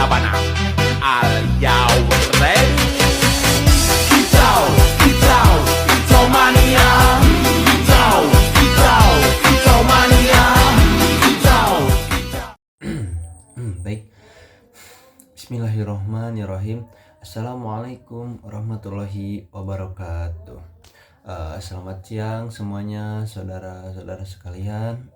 Sabana. Are you ready? Kicau, kicau, kicau mania. Kicau, kicau, kicau mania. Kicau, kicau. Baik. Bismillahirrahmanirrahim. Assalamualaikum warahmatullahi wabarakatuh. Selamat siang semuanya, saudara-saudara sekalian.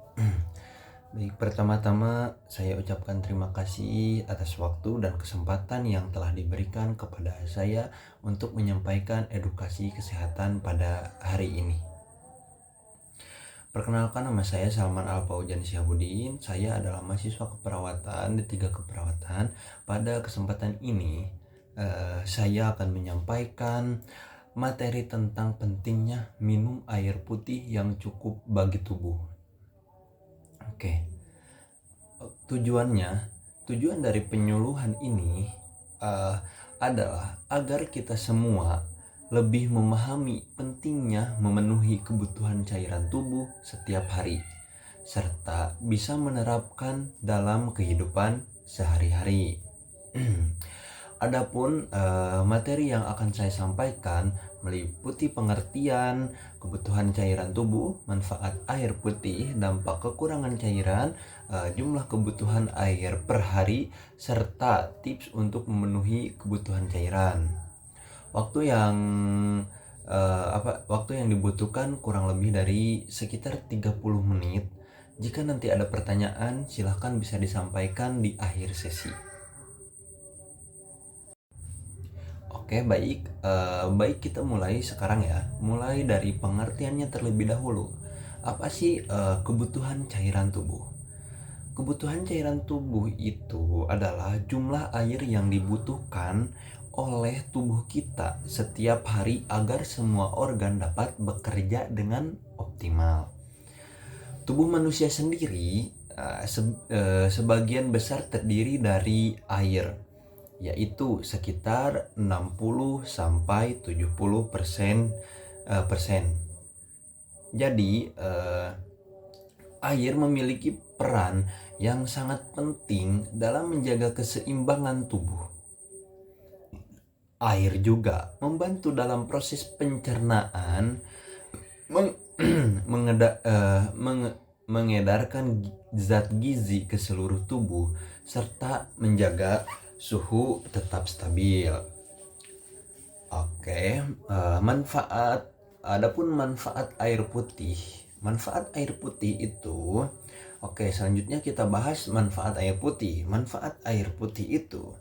Baik, pertama-tama saya ucapkan terima kasih atas waktu dan kesempatan yang telah diberikan kepada saya untuk menyampaikan edukasi kesehatan pada hari ini. Perkenalkan, nama saya Salman Al-Faujan Syahabudin. Saya adalah mahasiswa keperawatan di 3 keperawatan. Pada kesempatan ini saya akan menyampaikan materi tentang pentingnya minum air putih yang cukup bagi tubuh. Oke. Tujuan dari penyuluhan ini adalah agar kita semua lebih memahami pentingnya memenuhi kebutuhan cairan tubuh setiap hari, serta bisa menerapkan dalam kehidupan sehari-hari. Adapun materi yang akan saya sampaikan meliputi pengertian kebutuhan cairan tubuh, manfaat air putih, dampak kekurangan cairan, jumlah kebutuhan air per hari, serta tips untuk memenuhi kebutuhan cairan. Waktu yang dibutuhkan kurang lebih dari sekitar 30 menit. Jika nanti ada pertanyaan, silahkan bisa disampaikan di akhir sesi. Oke, baik kita mulai sekarang ya. Mulai dari pengertiannya terlebih dahulu. Apa sih kebutuhan cairan tubuh? Kebutuhan cairan tubuh itu adalah jumlah air yang dibutuhkan oleh tubuh kita setiap hari agar semua organ dapat bekerja dengan optimal. Tubuh manusia sendiri sebagian besar terdiri dari air, yaitu sekitar 60-70%. Jadi air memiliki peran yang sangat penting dalam menjaga keseimbangan tubuh. Air juga membantu dalam proses pencernaan, mengedarkan zat gizi ke seluruh tubuh, serta menjaga suhu tetap stabil. Oke, adapun manfaat air putih. Manfaat air putih itu, selanjutnya kita bahas manfaat air putih. Manfaat air putih itu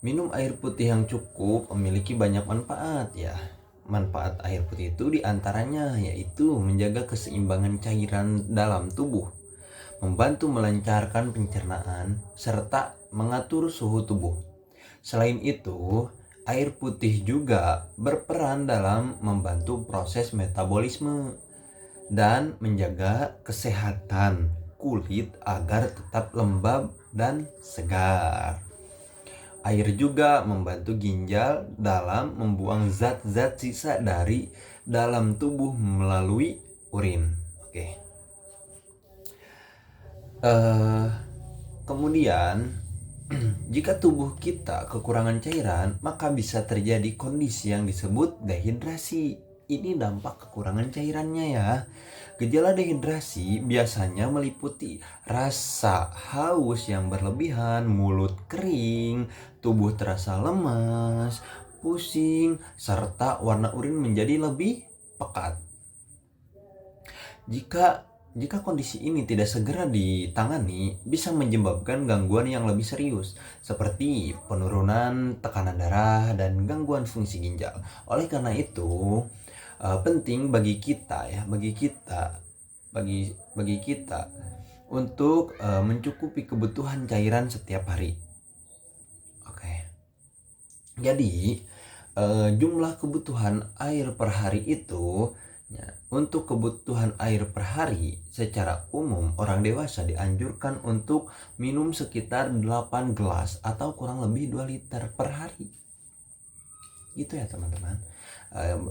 minum air putih yang cukup memiliki banyak manfaat ya. Manfaat air putih itu diantaranya yaitu menjaga keseimbangan cairan dalam tubuh, membantu melancarkan pencernaan, serta mengatur suhu tubuh. Selain itu, air putih juga berperan dalam membantu proses metabolisme dan menjaga kesehatan kulit agar tetap lembab dan segar. Air juga membantu ginjal dalam membuang zat-zat sisa dari dalam tubuh melalui urin. Kemudian jika tubuh kita kekurangan cairan, maka bisa terjadi kondisi yang disebut dehidrasi. Ini dampak kekurangan cairannya ya. Gejala dehidrasi biasanya meliputi rasa haus yang berlebihan, mulut kering, tubuh terasa lemas, pusing, serta warna urin menjadi lebih pekat. Jika kondisi ini tidak segera ditangani, bisa menyebabkan gangguan yang lebih serius, seperti penurunan tekanan darah dan gangguan fungsi ginjal. Oleh karena itu, penting bagi kita untuk mencukupi kebutuhan cairan setiap hari. Jadi, jumlah kebutuhan air per hari itu, untuk kebutuhan air per hari secara umum orang dewasa dianjurkan untuk minum sekitar 8 gelas atau kurang lebih 2 liter per hari. Gitu ya teman-teman.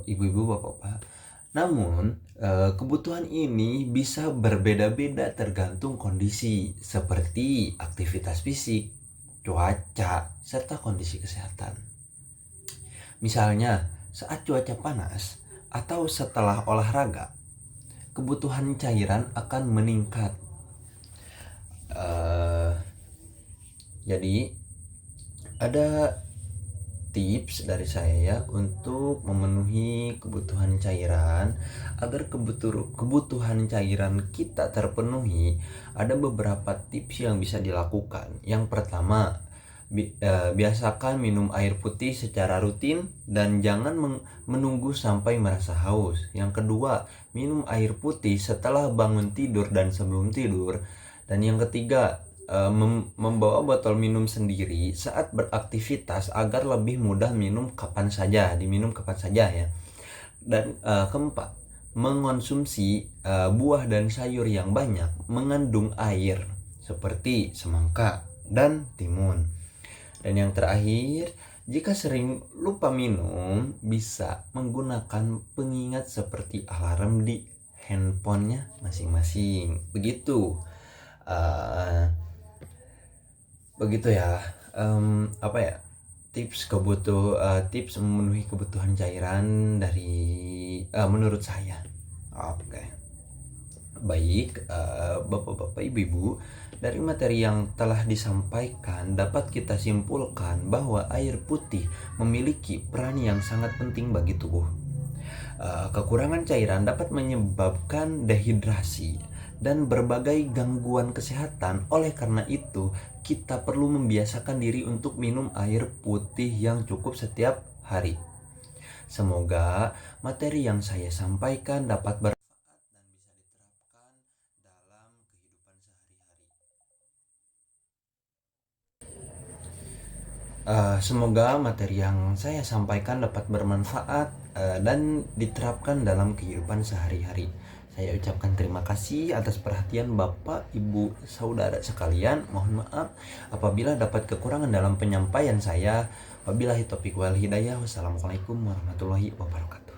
Ibu-ibu, bapak-bapak. Namun, kebutuhan ini bisa berbeda-beda tergantung kondisi seperti aktivitas fisik, cuaca, serta kondisi kesehatan. Misalnya, saat cuaca panas atau setelah olahraga, kebutuhan cairan akan meningkat. Jadi, ada tips dari saya ya untuk memenuhi kebutuhan cairan. Agar kebutuhan cairan kita terpenuhi, ada beberapa tips yang bisa dilakukan. Yang pertama, biasakan minum air putih secara rutin dan jangan menunggu sampai merasa haus. Yang kedua, minum air putih setelah bangun tidur dan sebelum tidur. Dan yang ketiga, membawa botol minum sendiri saat beraktivitas agar lebih mudah diminum kapan saja ya. Dan keempat, mengonsumsi buah dan sayur yang banyak mengandung air seperti semangka dan timun. Dan yang terakhir, jika sering lupa minum, bisa menggunakan pengingat seperti alarm di handphonenya masing-masing. Begitu ya, tips memenuhi kebutuhan cairan dari menurut saya. Oke. Baik, Bapak-bapak, Ibu-ibu, dari materi yang telah disampaikan dapat kita simpulkan bahwa air putih memiliki peran yang sangat penting bagi tubuh. Kekurangan cairan dapat menyebabkan dehidrasi dan berbagai gangguan kesehatan. Oleh karena itu, kita perlu membiasakan diri untuk minum air putih yang cukup setiap hari. Semoga materi yang saya sampaikan dapat bermanfaat dan bisa diterapkan dalam kehidupan sehari-hari. Semoga materi yang saya sampaikan dapat bermanfaat dan diterapkan dalam kehidupan sehari-hari. Saya ucapkan terima kasih atas perhatian Bapak, Ibu, Saudara sekalian. Mohon maaf apabila dapat kekurangan dalam penyampaian saya. Wabillahi taufiq wal hidayah. Wassalamualaikum warahmatullahi wabarakatuh.